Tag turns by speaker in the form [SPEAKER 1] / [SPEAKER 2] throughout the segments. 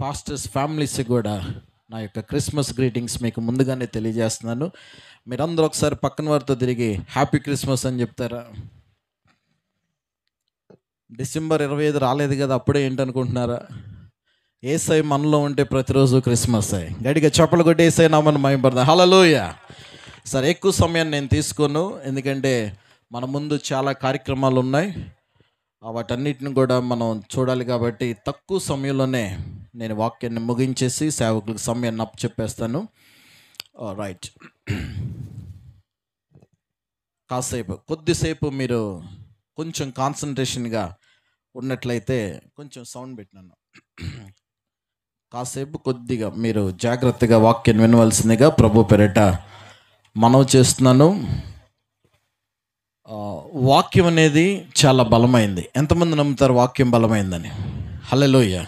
[SPEAKER 1] Pastors families కూడా నా యొక్క క్రిస్మస్ గ్రీటింగ్స్ మీకు ముందుగానే తెలియజేస్తున్నాను. మీరందరూ ఒకసారి పక్కన వారితో తిరిగి హ్యాపీ క్రిస్మస్ అని చెప్తారా? డిసెంబర్ 25 రాలేదు కదా, అప్పుడే ఏంటనుకుంటున్నారా? యేసై మనలో ఉంటే ప్రతిరోజు క్రిస్మస్. గట్టిగా చప్పలు కొట్టి యేసై నామమున మహిమపడదాం. హల్లెలూయా. సరే, ఎక్కువ సమయాన్ని నేను తీసుకోను, ఎందుకంటే మన ముందు చాలా కార్యక్రమాలు ఉన్నాయి, వాటన్నిటిని కూడా మనం చూడాలి. కాబట్టి తక్కువ సమయంలోనే నేను వాక్యాన్ని ముగించేసి సేవకులకు సమయాన్ని అప్పచెప్పేస్తాను. రైట్, కొద్దిసేపు మీరు కొంచెం కాన్సన్ట్రేషన్గా ఉన్నట్లయితే, కొంచెం సౌండ్ పెట్టినాను, కాసేపు కొద్దిగా మీరు జాగ్రత్తగా వాక్యాన్ని వినవలసిందిగా ప్రభు పేరిట మనవి చేస్తున్నాను. వాక్యం అనేది చాలా బలమైంది. ఎంతమంది నమ్ముతారు వాక్యం బలమైందని? హల్లెలూయా.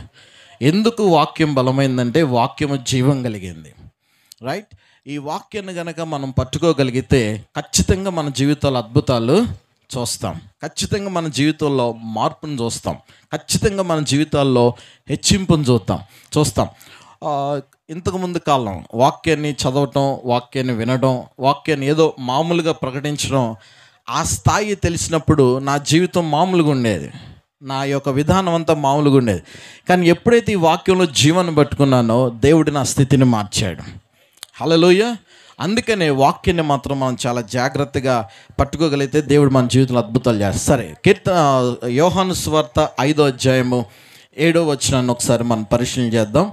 [SPEAKER 1] ఎందుకు వాక్యం బలమైందంటే వాక్యము జీవం కలిగింది. రైట్, ఈ వాక్యాన్ని కనుక మనం పట్టుకోగలిగితే ఖచ్చితంగా మన జీవితాల్లో అద్భుతాలు చూస్తాం, ఖచ్చితంగా మన జీవితంలో మార్పును చూస్తాం, ఖచ్చితంగా మన జీవితాల్లో హెచ్చింపును చూస్తాం. ఇంతకుముందు కాలం వాక్యాన్ని చదవటం, వాక్యాన్ని వినడం, వాక్యాన్ని ఏదో మామూలుగా ప్రకటించడం, ఆ స్థాయి తెలిసినప్పుడు నా జీవితం మామూలుగా ఉండేది, నా యొక్క విధానం అంతా మామూలుగా ఉండేది. కానీ ఎప్పుడైతే ఈ వాక్యంలో జీవాన్ని పట్టుకున్నానో దేవుడు నా స్థితిని మార్చాడు. హల్లెలూయా. అందుకనే వాక్యాన్ని మాత్రం మనం చాలా జాగ్రత్తగా పట్టుకోగలిగితే దేవుడు మన జీవితంలో అద్భుతాలు చేస్తారు. సరే, యోహాను సువార్త 5వ అధ్యాయము 7వ వచనాన్ని ఒకసారి మనం పరిశీలన చేద్దాం.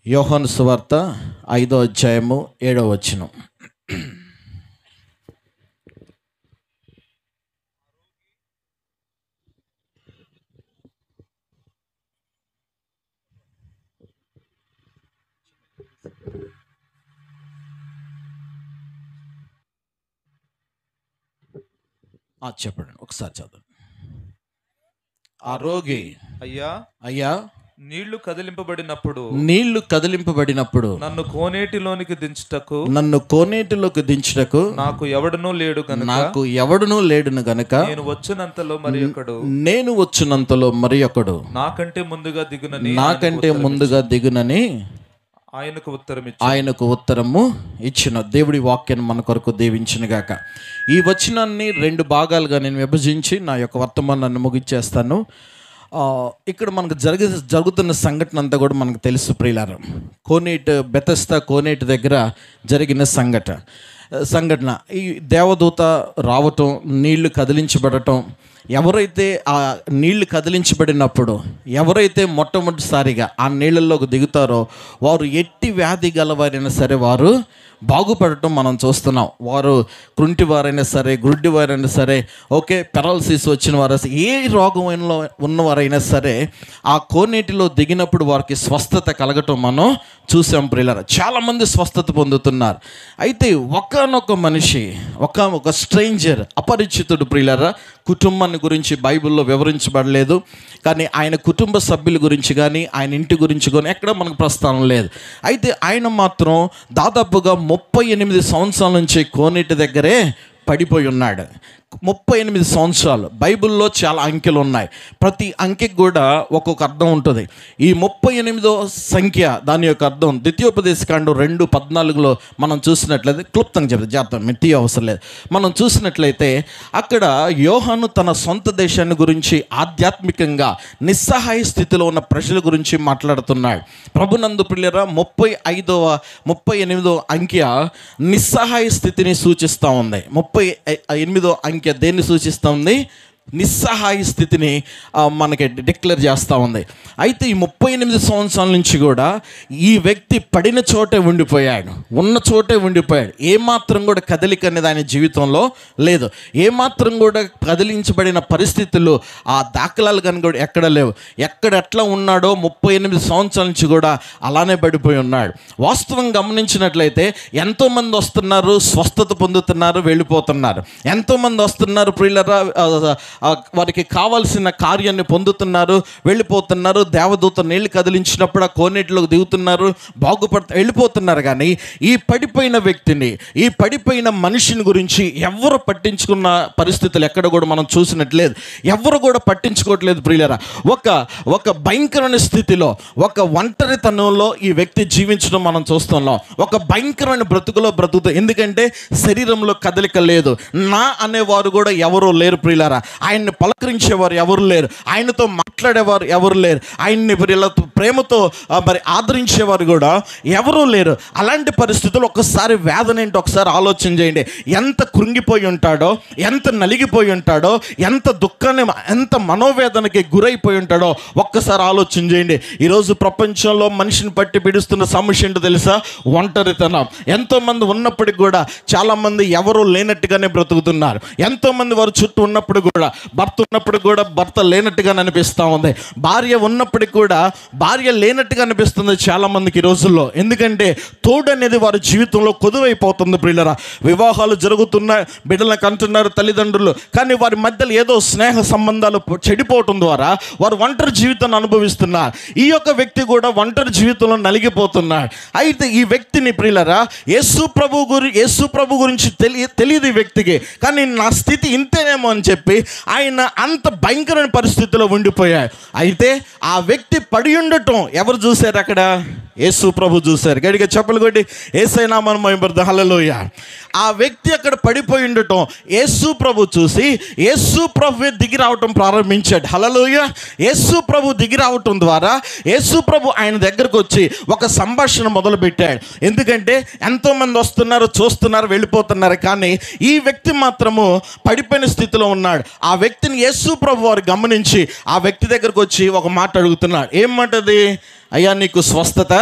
[SPEAKER 1] యోహాను సువార్త 5వ అధ్యాయము 7వ వచనం. చెప్పండి, ఒకసారి చదువు. ఆ రోగి, అయ్యా
[SPEAKER 2] నీళ్లు కదిలింపబడినప్పుడు
[SPEAKER 1] నన్ను కోనేటిలోకి దించుటకు
[SPEAKER 2] నాకు ఎవడునూ లేడును గనుక నేను వచ్చినంతలో మరి ఒకడు నాకంటే ముందుగా దిగునని ఆయనకు ఉత్తరము ఇచ్చిన. దేవుడి వాక్యాన్ని మన కొరకు దీవించునుగాక. ఈ వచనాన్ని 2 భాగాలుగా నేను విభజించి నా యొక్క వర్తమానాన్ని ముగించేస్తాను. ఇక్కడ మనకు జరుగుతున్న సంఘటన అంతా కూడా మనకు తెలుసు ప్రియులారా. బెతెస్దా కోనేటి దగ్గర జరిగిన సంఘటన, ఈ దేవదూత రావటం, నీళ్లు కదిలించబడటం. ఎవరైతే ఆ నీళ్లు కదిలించబడినప్పుడు ఎవరైతే మొట్టమొదటిసారిగా ఆ నీళ్ళల్లోకి దిగుతారో వారు ఎట్టి వ్యాధి గలవారైనా సరే వారు బాగుపడటం మనం చూస్తున్నాం. వారు కుంటివారైనా సరే, గుడ్డివారైనా సరే, పెరాలసిస్ వచ్చిన వారు, ఏ రోగంలో ఉన్నవారైనా సరే ఆ కోనేటిలో దిగినప్పుడు వారికి స్వస్థత కలగటం మనం చూసాం ప్రియులారా. చాలామంది స్వస్థత పొందుతున్నారు. అయితే ఒకానొక మనిషి, ఒక స్ట్రేంజర్, అపరిచితుడు ప్రియులారా, కుటుంబాన్ని గురించి బైబిల్లో వివరించబడలేదు, కానీ ఆయన కుటుంబ సభ్యుల గురించి కానీ ఆయన ఇంటి గురించి కానీ ఎక్కడ మనకు ప్రస్తావన లేదు. అయితే ఆయన మాత్రం దాదాపుగా 38 సంవత్సరాల నుంచి కోనేటి దగ్గరే పడిపోయి ఉన్నాడు. 38 సంవత్సరాలు. బైబిల్లో చాలా అంకెలు ఉన్నాయి, ప్రతి అంకెకి కూడా ఒక్కొక్క అర్థం ఉంటుంది. ఈ 38వ సంఖ్య, దాని యొక్క అర్థం ద్వితీయోపదేశకాండం 2:14 మనం చూసినట్లయితే, క్లుప్తంగా చెప్తే జాగ్రత్త మిట్టి అవసరం లేదు, మనం చూసినట్లయితే అక్కడ యోహాను తన సొంత దేశాన్ని గురించి, ఆధ్యాత్మికంగా నిస్సహాయ స్థితిలో ఉన్న ప్రజల గురించి మాట్లాడుతున్నాడు. ప్రభునందు ప్రియులారా, 38వ అంకె నిస్సహాయ స్థితిని సూచిస్తూ ఉంది. 38వ అంకె దేన్ని సూచిస్తూ ఉంది? నిస్సహాయ స్థితిని మనకి డిక్లేర్ చేస్తూ ఉంది. అయితే ఈ 38 సంవత్సరాల నుంచి కూడా ఈ వ్యక్తి పడిన చోటే ఉండిపోయాడు, ఉన్న చోటే ఉండిపోయాడు. ఏమాత్రం కూడా కదలిక అనేది ఆయన జీవితంలో లేదు. ఏమాత్రం కూడా కదిలించబడిన పరిస్థితులు, ఆ దాఖలాలు కానీ కూడా ఎక్కడ లేవు. ఎట్లా ఉన్నాడో 38 సంవత్సరాల నుంచి కూడా అలానే పడిపోయి ఉన్నాడు. వాస్తవం గమనించినట్లయితే ఎంతోమంది వస్తున్నారు, స్వస్థత పొందుతున్నారు, వెళ్ళిపోతున్నారు. ఎంతోమంది వస్తున్నారు ప్రియులరా,
[SPEAKER 1] వారికి కావాల్సిన కార్యాన్ని పొందుతున్నారు, వెళ్ళిపోతున్నారు. దేవదూత నీళ్లు కదిలించినప్పుడు ఆ కోనేటిలోకి దిగుతున్నారు, వెళ్ళిపోతున్నారు. కానీ ఈ పడిపోయిన వ్యక్తిని, ఈ పడిపోయిన మనిషిని గురించి ఎవరు పట్టించుకున్న పరిస్థితులు ఎక్కడ కూడా మనం చూసినట్లేదు. ఎవరు కూడా పట్టించుకోవట్లేదు ప్రియులారా. ఒక భయంకరమైన స్థితిలో, ఒక ఒంటరితనంలో ఈ వ్యక్తి జీవించడం మనం చూస్తున్నాం. ఒక భయంకరమైన బ్రతుకులో బ్రతుకుతూ, ఎందుకంటే శరీరంలో కదలిక లేదు. నా అనేవారు కూడా ఎవరూ లేరు ప్రియులారా. ఆయన్ని పలకరించేవారు ఎవరు లేరు, ఆయనతో మాట్లాడేవారు ఎవరు లేరు, ఆయన్ని ప్రేమతో మరి ఆదరించేవారు కూడా ఎవరూ లేరు. అలాంటి పరిస్థితుల్లో ఒక్కసారి వేదన ఏంటో ఒకసారి ఆలోచన చేయండి. ఎంత కృంగిపోయి ఉంటాడో, ఎంత నలిగిపోయి ఉంటాడో, ఎంత దుఃఖాన్ని, ఎంత మనోవేదనకి గురైపోయి ఉంటాడో ఒక్కసారి ఆలోచన చేయండి. ఈరోజు ప్రపంచంలో మనిషిని పట్టి పిడుస్తున్న సమస్య ఏంటో తెలుసా? ఒంటరితనం. ఎంతోమంది ఉన్నప్పటికి కూడా చాలామంది ఎవరు లేనట్టుగానే బ్రతుకుతున్నారు. ఎంతోమంది వారు చుట్టూ ఉన్నప్పుడు కూడా, భర్త ఉన్నప్పుడు కూడా భర్త లేనట్టుగా అనిపిస్తూ ఉంది. భార్య ఉన్నప్పటికి కూడా భార్య లేనట్టుగా అనిపిస్తుంది చాలామందికి ఈ రోజుల్లో. ఎందుకంటే తోడు అనేది వారి జీవితంలో కొదువైపోతుంది ప్రియులరా. వివాహాలు జరుగుతున్నాయి, బిడ్డలను కంటున్నారు తల్లిదండ్రులు, కానీ వారి మధ్యలో ఏదో స్నేహ సంబంధాలు చెడిపోవటం ద్వారా వారు ఒంటరి జీవితాన్ని అనుభవిస్తున్నారు. ఈ యొక్క వ్యక్తి కూడా ఒంటరి జీవితంలో నలిగిపోతున్నాడు. అయితే ఈ వ్యక్తిని ప్రియులరా యేసు ప్రభు గురించి తెలియదు ఈ వ్యక్తికి. కానీ నా స్థితి ఇంతేనేమో అని చెప్పి ఆయన అంత భయంకరమైన పరిస్థితిలో ఉండిపోయాడు. అయితే ఆ వ్యక్తి పడి ఉండటం ఎవరు చూశారు? అక్కడ యేసు ప్రభు చూశారు. గడిగా చెప్పలు కొట్టి యేసయ్య నామమున మహిమపడదాం. హల్లెలూయా. ఆ వ్యక్తి అక్కడ పడిపోయి ఉండటం యేసు ప్రభు చూసి యేసు ప్రభువే దిగి రావటం ప్రారంభించాడు. హల్లెలూయా. యేసు ప్రభు దిగి రావటం ద్వారా యేసు ప్రభు ఆయన దగ్గరకు వచ్చి ఒక సంభాషణ మొదలుపెట్టాడు. ఎందుకంటే ఎంతోమంది వస్తున్నారు, చూస్తున్నారు, వెళ్ళిపోతున్నారు. కానీ ఈ వ్యక్తి మాత్రము పడిపోయిన స్థితిలో ఉన్నాడు. ఆ వ్యక్తిని యేసు ప్రభు వారు గమనించి ఆ వ్యక్తి దగ్గరకు వచ్చి ఒక మాట అడుగుతున్నాడు. ఏం మాటది? అయ్యా, నీకు స్వస్థత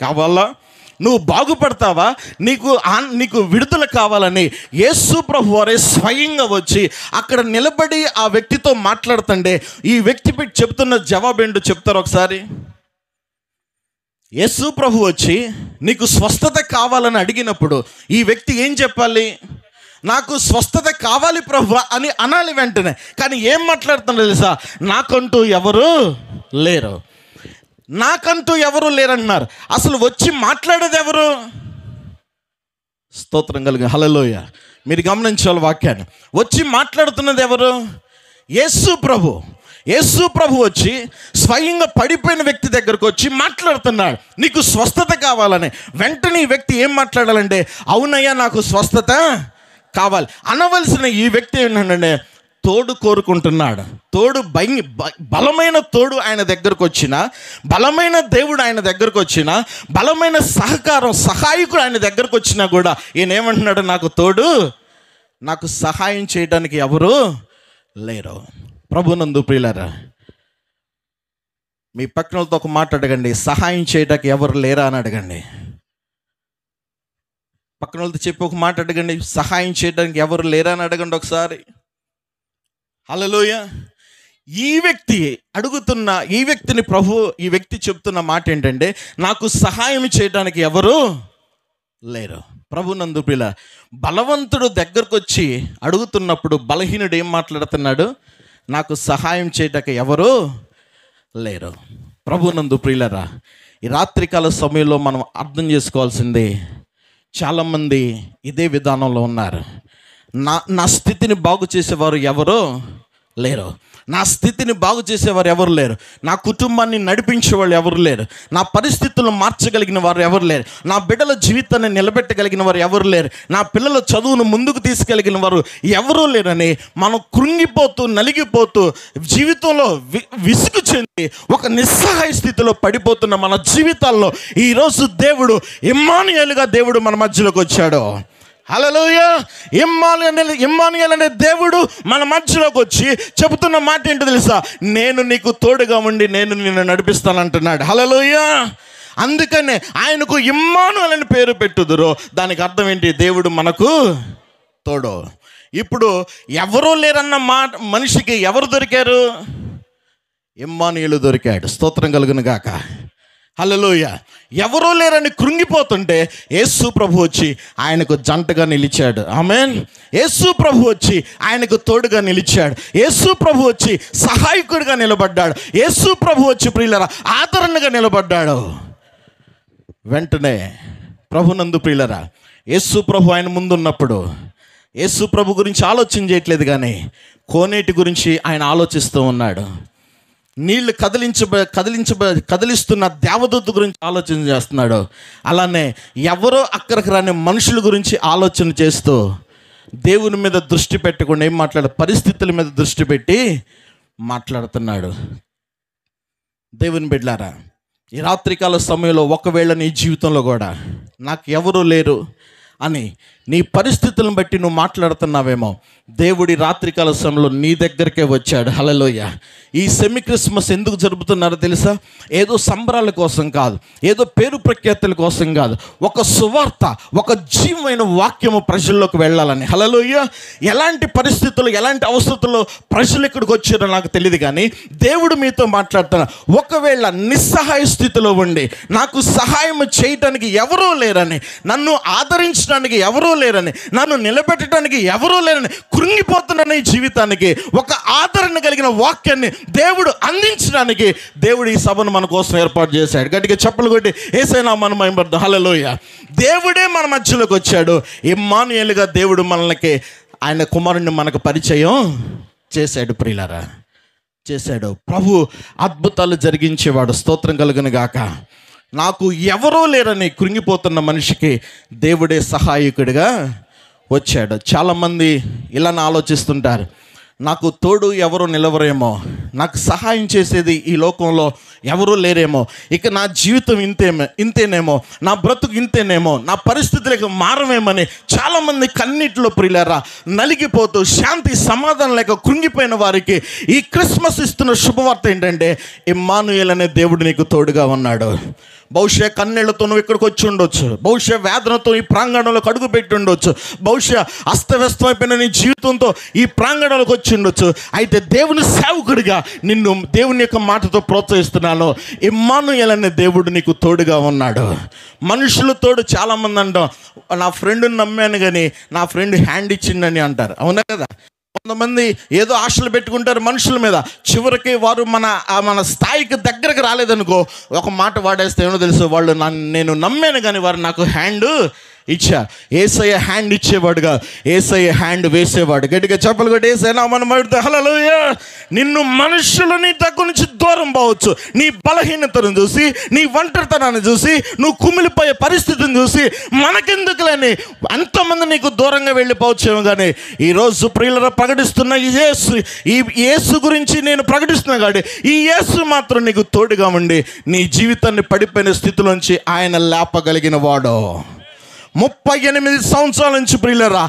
[SPEAKER 1] కావాలా? నువ్వు బాగుపడతావా? నీకు విడుదల కావాలని యేసు ప్రభు వారే స్వయంగా వచ్చి అక్కడ నిలబడి ఆ వ్యక్తితో మాట్లాడుతుండే ఈ వ్యక్తి చెప్తున్న జవాబు ఏంటో చెప్తారు ఒకసారి. యేసు ప్రభు వచ్చి నీకు స్వస్థత కావాలని అడిగినప్పుడు ఈ వ్యక్తి ఏం చెప్పాలి? నాకు స్వస్థత కావాలి ప్రభువా అని అనాలి వెంటనే. కానీ ఏం మాట్లాడుతున్నా తెలుసా? నాకంటూ ఎవరు లేరు, నాకంటూ ఎవరు లేరన్నారు. అసలు వచ్చి మాట్లాడేది ఎవరు? స్తోత్రం కలిగి హల్లెలూయా. మీరు గమనించాలి వాక్యాన్ని. వచ్చి మాట్లాడుతున్నది ఎవరు? యేసు ప్రభు. యేసు ప్రభు వచ్చి స్వయంగా పడిపోయిన వ్యక్తి దగ్గరకు వచ్చి మాట్లాడుతున్నాడు, నీకు స్వస్థత కావాలని. వెంటనే ఈ వ్యక్తి ఏం మాట్లాడాలంటే, అవునయ్యా నాకు స్వస్థత కావాలి అనవలసిన ఈ వ్యక్తి ఏంటంటే తోడు కోరుకుంటున్నాడు. బలమైన తోడు ఆయన దగ్గరకు వచ్చిన, బలమైన దేవుడు ఆయన దగ్గరకు వచ్చిన, బలమైన సహాయకుడు ఆయన దగ్గరకు వచ్చినా కూడా ఈయన ఏమంటున్నాడు? నాకు సహాయం చేయడానికి ఎవరు లేరు. ప్రభునందు ప్రియులారా, మీ పక్కనతో ఒక మాట అడగండి, సహాయం చేయడానికి ఎవరు లేరా అని అడగండి. పక్కన వాళ్ళతో చెప్పి ఒక మాట అడగండి, సహాయం చేయడానికి ఎవరు లేరా అని అడగండి ఒకసారి. హల్లెలూయా. ఈ వ్యక్తి చెప్తున్న మాట ఏంటంటే, నాకు సహాయం చేయడానికి ఎవరు లేరు. ప్రభునందు ప్రియుల, బలవంతుడు దగ్గరకు వచ్చి అడుగుతున్నప్పుడు బలహీనుడు ఏం మాట్లాడుతున్నాడు? నాకు సహాయం చేయడానికి ఎవరు లేరు. ప్రభునందు ప్రియులరా, ఈ రాత్రికాల సమయంలో మనం అర్థం చేసుకోవాల్సింది, చాలామంది ఇదే విధానంలో ఉన్నారు. నా స్థితిని బాగు చేసేవారు ఎవరు లేరు, నా స్థితిని బాగు చేసేవారు ఎవరు లేరు, నా కుటుంబాన్ని నడిపించేవాళ్ళు ఎవరు లేరు, నా పరిస్థితులను మార్చగలిగిన వారు ఎవరు లేరు, నా బిడ్డల జీవితాన్ని నిలబెట్టగలిగిన వారు ఎవరు లేరు, నా పిల్లల చదువును ముందుకు తీసుకెళ్ళగిన వారు ఎవరూ లేరని మనం కృంగిపోతూ నలిగిపోతూ జీవితంలో విసుగు చెంది ఒక నిస్సహాయ స్థితిలో పడిపోతున్న మన జీవితాల్లో ఈరోజు దేవుడు ఇమ్మానుయేలుగా దేవుడు మన మధ్యలోకి వచ్చాడు. హల్లెలూయా. ఇమ్మానుయేలు అనే దేవుడు మన మధ్యలోకి వచ్చి చెబుతున్న మాట ఏంటో తెలుసా? నేను నీకు తోడుగా ఉండి నేను నిన్ను నడిపిస్తానంటున్నాడు. హల్లెలూయా. అందుకనే ఆయనకు ఇమ్మానుయేలు అని పేరు పెట్టుదురు. దానికి అర్థం ఏంటి? దేవుడు మనకు తోడు. ఇప్పుడు ఎవరూ లేరన్న మాట మనిషికి ఎవరు దొరికారు? ఇమ్మానుయేలు దొరికాడు. స్తోత్రం కలుగును గాక. హల్లెలూయా. ఎవరో లేరని కృంగిపోతుంటే యేసు ప్రభు వచ్చి ఆయనకు జంటగా నిలిచాడు. ఆమేన్. యేసు ప్రభు వచ్చి ఆయనకు తోడుగా నిలిచాడు. యేసు ప్రభు వచ్చి సహాయకుడిగా నిలబడ్డాడు. యేసు ప్రభు వచ్చి ప్రియులరా ఆదరణగా నిలబడ్డాడు. వెంటనే ప్రభునందు ప్రియులరా యేసు ప్రభు ఆయన ముందున్నప్పుడు యేసు ప్రభు గురించి ఆలోచన చేయట్లేదు, కానీ కోనేటి గురించి ఆయన ఆలోచిస్తూ ఉన్నాడు. నీళ్లు కదిలిస్తున్న దేవదూత గురించి ఆలోచన చేస్తున్నాడు. అలానే ఎవరో అక్కడికి రాని మనుషుల గురించి ఆలోచన చేస్తూ దేవుని మీద దృష్టి పెట్టకుండా ఏం పరిస్థితుల మీద దృష్టి పెట్టి మాట్లాడుతున్నాడు. దేవుని బిడ్డలారా, ఈ రాత్రికాల సమయంలో ఒకవేళ నీ జీవితంలో కూడా నాకు ఎవరూ లేరు అని నీ పరిస్థితులను బట్టి నువ్వు మాట్లాడుతున్నావేమో, దేవుడి రాత్రికాల సమయంలో నీ దగ్గరికే వచ్చాడు. హల్లెలూయా. ఈ సెమీ క్రిస్మస్ ఎందుకు జరుపుతున్నారో తెలుసా? ఏదో సంబరాల కోసం కాదు, ఏదో పేరు ప్రఖ్యాతుల కోసం కాదు, ఒక సువార్త, ఒక జీవమైన వాక్యము ప్రజల్లోకి వెళ్ళాలని. హల్లెలూయా. ఎలాంటి పరిస్థితులు, ఎలాంటి అవసరతలో ప్రజలు ఇక్కడికి వచ్చారో నాకు తెలియదు, కానీ దేవుడు మీతో మాట్లాడుతున్నా. ఒకవేళ నిస్సహాయ స్థితిలో ఉండి నాకు సహాయం చేయటానికి ఎవరూ లేరని, నన్ను ఆదరించడానికి ఎవరూ లేరని, నన్ను నిలబెట్టడానికి ఎవరూ లేరని కృంగిపోతున్న ఈ జీవితానికి ఒక ఆదరణ కలిగిన వాక్యాన్ని దేవుడు అందించడానికి దేవుడు ఈ సభను మన కోసం ఏర్పాటు చేశాడు. గట్టిగా చప్పలు కొట్టి యేసయ్య నామమున మహిమపడదాం. హల్లెలూయా. దేవుడే మన మధ్యలోకి వచ్చాడు. ఇమ్మానుయేలుగా దేవుడు మనకి ఆయన కుమారుని మనకు పరిచయం చేశాడు. ప్రియులారా, చేశాడు. ప్రభు అద్భుతాలు జరిగించేవాడు. స్తోత్రం కలుగును గాక. నాకు ఎవరూ లేరని కృంగిపోతున్న మనిషికి దేవుడే సహాయకుడిగా వచ్చాడు. చాలామంది ఇలా ఆలోచిస్తుంటారు, నాకు తోడు ఎవరు నిలవరేమో, నాకు సహాయం చేసేది ఈ లోకంలో ఎవరూ లేరేమో, ఇక నా జీవితం ఇంతేనేమో, నా బ్రతుకు ఇంతేనేమో, నా పరిస్థితులకు మారమేమని చాలామంది కన్నీటిలో ప్రియులారా నలిగిపోతూ శాంతి సమాధానం లేక కృంగిపోయిన వారికి ఈ క్రిస్మస్ ఇస్తున్న శుభవార్త ఏంటంటే, ఇమ్మానుయేల్ అనే దేవుడు నీకు తోడుగా ఉన్నాడు. బహుశా కన్నీళ్లతో నువ్వు ఇక్కడికి వచ్చి ఉండొచ్చు, బహుశా వేదనతో ఈ ప్రాంగణంలోకి అడుగు పెట్టి ఉండొచ్చు, బహుశా అస్తవ్యస్తమైపోయిన నీ జీవితంతో ఈ ప్రాంగణంలోకి వచ్చి ఉండొచ్చు. అయితే దేవుని సేవకుడిగా నిన్ను దేవుని యొక్క మాటతో ప్రోత్సహిస్తున్నాను. ఇమ్మానుయేల్ అనే దేవుడు నీకు తోడుగా ఉన్నాడు. మనుషులు తోడు చాలామంది అంటాం, నా ఫ్రెండ్ని నమ్మాను కానీ నా ఫ్రెండ్ హ్యాండ్ ఇచ్చిందని అంటారు. అవునా కదా? కొంతమంది ఏదో ఆశలు పెట్టుకుంటారు మనుషుల మీద, చివరికి వారు మన స్థాయికి దగ్గరకు రాలేదనుకో, ఒక మాట వాడేస్తే ఏమో తెలుసు, వాళ్ళు నేను నమ్మాను కానీ వారు నాకు హ్యాండ్ ఇచ్చా. యేసయ్య హ్యాండ్ ఇచ్చేవాడుగా, యేసయ్య హ్యాండ్ వేసేవాడు. గట్టిగా చెప్పలు కొట్టి యేసయ్య నామమున మహిమ. హల్లెలూయా. నిన్ను మనుషులు నీ దగ్గర నుంచి దూరం పోవచ్చు, నీ బలహీనతను చూసి, నీ ఒంటరితనాన్ని చూసి, నువ్వు కుమిలిపోయే పరిస్థితిని చూసి మనకెందుకులేని ఎంతోమంది నీకు దూరంగా వెళ్ళిపోవచ్చేమో, కానీ ఈరోజు ప్రియులరా ప్రకటిస్తున్న ఈ యేసు గురించి నేను ప్రకటిస్తున్నా కాబట్టి ఈ యేసు మాత్రం నీకు తోడుగా ఉండి నీ జీవితాన్ని పడిపోయిన స్థితిలోంచి ఆయన లేపగలిగిన వాడు. 38 సంవత్సరాల నుంచి ప్రియులరా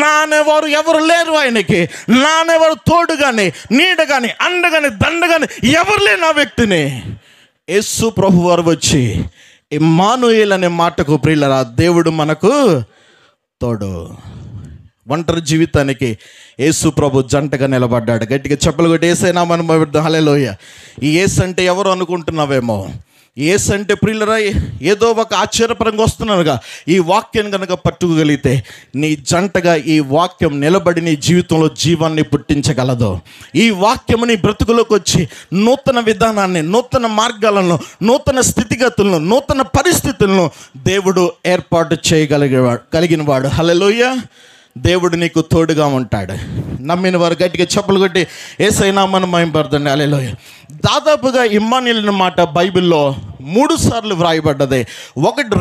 [SPEAKER 1] నానేవారు ఎవరు లేరు ఆయనకి, నానేవారు తోడు కానీ, నీడ కానీ, అండ కానీ, దండ కానీ ఎవరు లేని ఆ వ్యక్తిని యేసు ప్రభు వారు వచ్చి ఇమ్మానుయేల్ అనే మాటకు ప్రియులరా దేవుడు మనకు తోడు. ఒంటరి జీవితానికి యేసు ప్రభు జంటగా నిలబడ్డాడు. గట్టిగా చెప్పలు కొట్టి యేసయ్య నామమున మహిమ. హల్లెలూయా. ఈ యేసు అంటే ఎవరు అనుకుంటున్నావేమో, యేసు అంటే ప్రియులరా ఏదో ఒక ఆశ్చర్యపరంగా వస్తున్నానుగా, ఈ వాక్యం కనుక పట్టుకోగలిగితే నీ జంటగా ఈ వాక్యం నిలబడి నీ జీవితంలో జీవాన్ని పుట్టించగలదు. ఈ వాక్యము నీ బ్రతుకులోకి వచ్చి నూతన విధానాన్ని, నూతన మార్గాలను, నూతన స్థితిగతులను, నూతన పరిస్థితులను దేవుడు ఏర్పాటు కలిగిన వాడు. హల్లెలూయా. దేవుడు నీకు తోడుగా ఉంటాడు. నమ్మిన వారు గట్టిగా చప్పలు కొట్టి యేసయ్య నామమున మహిమపరచండి. హల్లెలూయా. దాదాపుగా ఇమ్మానుయేల్ అనే మాట బైబిల్లో 3 సార్లు వ్రాయబడ్డది.